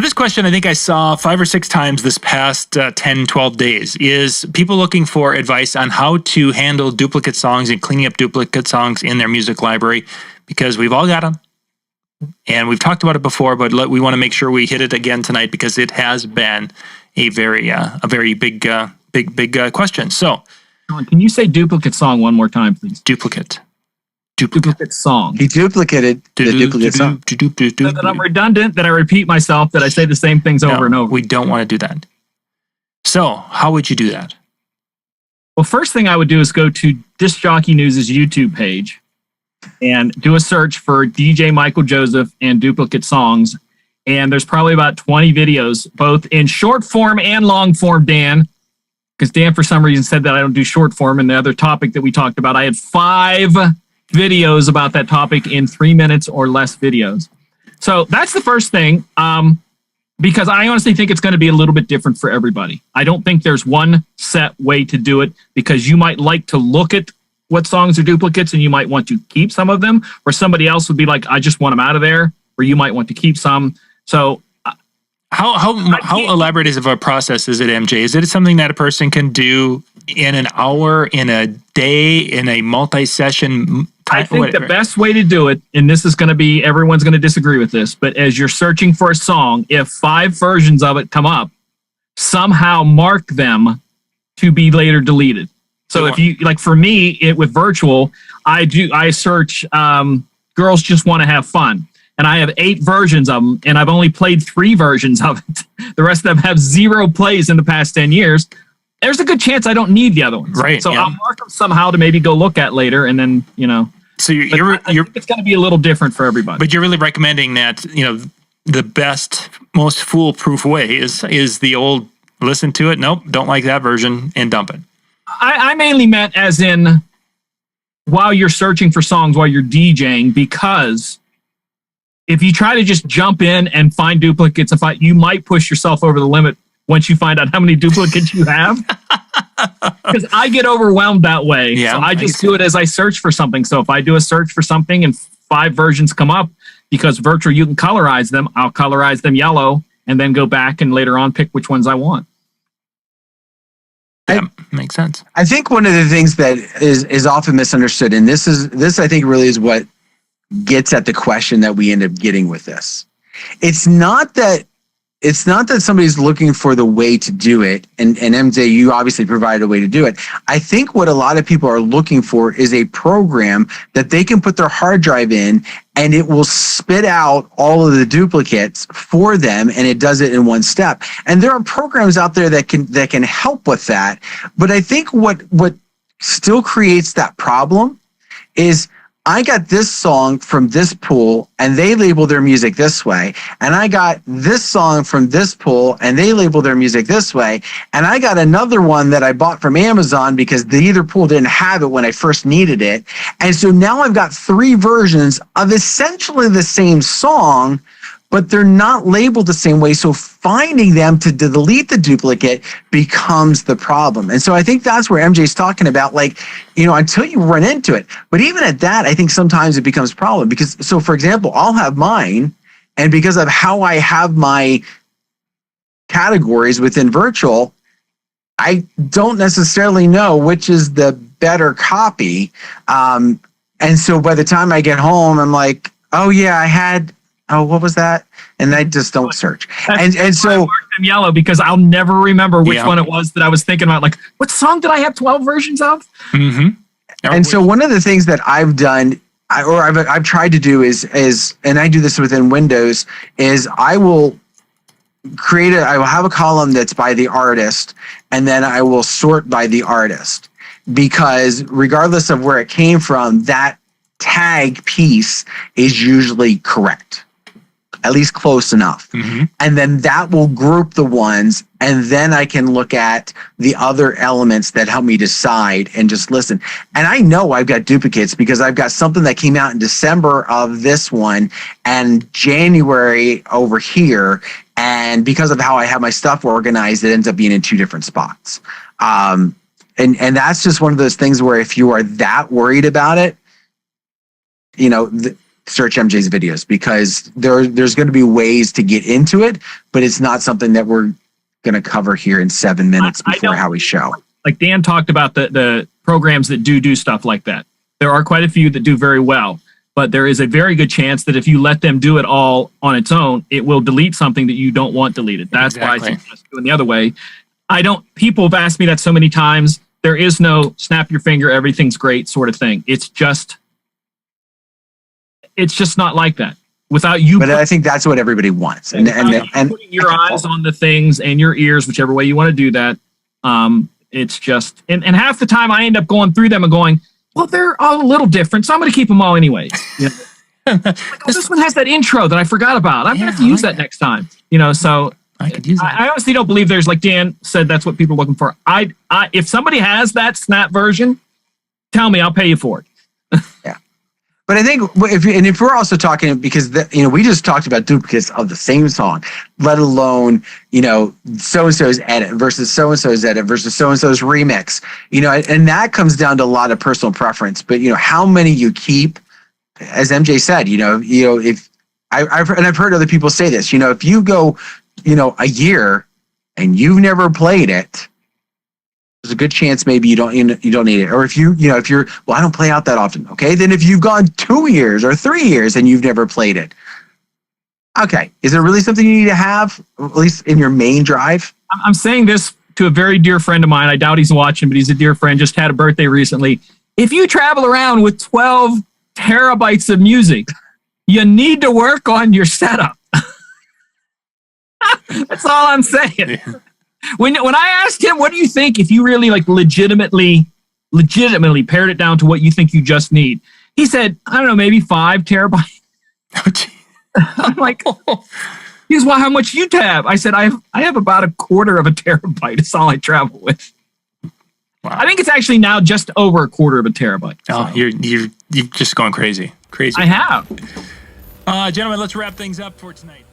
So this question, I think I saw 5 or 6 times this past 10, 12 days, is people looking for advice on how to handle duplicate songs and cleaning up duplicate songs in their music library, because we've all got them. And we've talked about it before, but we want to make sure we hit it again tonight because it has been a very big question. So, can you say duplicate song one more time, please? Duplicate song. He duplicated the duplicate song. That I'm redundant, that I repeat myself, that I say the same things over and over. We don't want to do that. So, how would you do that? Well, first thing I would do is go to Disc Jockey News' YouTube page and do a search for DJ Michael Joseph and duplicate songs. And there's probably about 20 videos, both in short form and long form, Dan, because Dan, for some reason, said that I don't do short form. And the other topic that we talked about, I had 5 videos about that topic in 3 minutes or less videos. So that's the first thing, because I honestly think it's going to be a little bit different for everybody. I don't think there's one set way to do it, because you might like to look at what songs are duplicates and you might want to keep some of them, or somebody else would be like, I just want them out of there, or you might want to keep some. So how elaborate is of a process is it, MJ? Is it something that a person can do in an hour, in a day, in a multi-session? I think the best way to do it, and this is going to be, everyone's going to disagree with this, but as you're searching for a song, if 5 versions of it come up, somehow mark them to be later deleted. So if you, like for me, with virtual, I search Girls Just Want to Have Fun. And I have 8 versions of them, and I've only played 3 versions of it. The rest of them have 0 plays in the past 10 years. There's a good chance I don't need the other ones. Right. So I'll mark them somehow to maybe go look at later, and then, So I think it's going to be a little different for everybody. But you're really recommending that, the best, most foolproof way is the old listen to it. Nope, don't like that version, and dump it. I mainly meant as in while you're searching for songs, while you're DJing, because if you try to just jump in and find duplicates, you might push yourself over the limit once you find out how many duplicates you have. Because I get overwhelmed that way. Yeah, so I just do it as I search for something. So if I do a search for something and 5 versions come up, because virtual, you can colorize them, I'll colorize them yellow and then go back and later on pick which ones I want. Yeah, makes sense. I think one of the things that is often misunderstood, and this I think really is what gets at the question that we end up getting with this. It's not that somebody's looking for the way to do it, and MJ, you obviously provided a way to do it. I think what a lot of people are looking for is a program that they can put their hard drive in, and it will spit out all of the duplicates for them, and it does it in one step. And there are programs out there that can help with that. But I think what still creates that problem is, I got this song from this pool and they label their music this way. And I got this song from this pool and they label their music this way. And I got another one that I bought from Amazon because the either pool didn't have it when I first needed it. And so now I've got 3 versions of essentially the same song, but they're not labeled the same way. So finding them to delete the duplicate becomes the problem. And so I think that's where MJ's talking about, until you run into it. But even at that, I think sometimes it becomes a problem because, so for example, I'll have mine, and because of how I have my categories within virtual, I don't necessarily know which is the better copy. And so by the time I get home, I'm like, oh yeah, what was that? And I just don't search. And so I marked them yellow because I'll never remember which one it was that I was thinking about. Like, what song did I have 12 versions of? Mm-hmm. And so one of the things that I've done, I've tried to do is, and I do this within Windows, is I will have a column that's by the artist, and then I will sort by the artist, because regardless of where it came from, that tag piece is usually correct, at least close enough. Mm-hmm. And then that will group the ones, and then I can look at the other elements that help me decide and just listen. And I know I've got duplicates because I've got something that came out in December of this one and January over here. And because of how I have my stuff organized, it ends up being in 2 different spots. And that's just one of those things where if you are that worried about it, search MJ's videos, because there's going to be ways to get into it, but it's not something that we're going to cover here in 7 minutes before Howie's show. Like Dan talked about the programs that do stuff like that. There are quite a few that do very well, but there is a very good chance that if you let them do it all on its own, it will delete something that you don't want deleted. That's why I suggest doing the other way. People have asked me that so many times. There is no snap your finger, everything's great sort of thing. It's just not like that. Without you, but I think that's what everybody wants, and putting your eyes on the things and your ears, whichever way you want to do that. It's just, and half the time I end up going through them and going, well, they're all a little different, so I'm going to keep them all anyways. You know? Like, this one has that intro that I forgot about. I'm going to have to use that next time. You know, so I could use that. I honestly don't believe there's, like Dan said, that's what people are looking for. If somebody has that snap version, tell me, I'll pay you for it. Yeah. But I think if we're also talking, because we just talked about duplicates of the same song, let alone so-and-so's edit versus so-and-so's edit versus so-and-so's remix, and that comes down to a lot of personal preference. But how many you keep, as MJ said, if I've heard other people say this, if you go a year and you've never played it, there's a good chance maybe you don't need it. Or if you're, well, I don't play out that often. Okay. Then if you've gone 2 years or 3 years and you've never played it. Okay. Is it really something you need to have, at least in your main drive? I'm saying this to a very dear friend of mine. I doubt he's watching, but he's a dear friend, just had a birthday recently. If you travel around with 12 terabytes of music, you need to work on your setup. That's all I'm saying. Yeah. When I asked him, what do you think if you really legitimately pared it down to what you think you just need? He said, I don't know, maybe 5 terabytes. I'm like, here's how much you have. I said, I have about 1/4 of a terabyte. That's all I travel with. Wow. I think it's actually now just over 1/4 of a terabyte. Oh, so. You're just going crazy. I have. Gentlemen, let's wrap things up for tonight.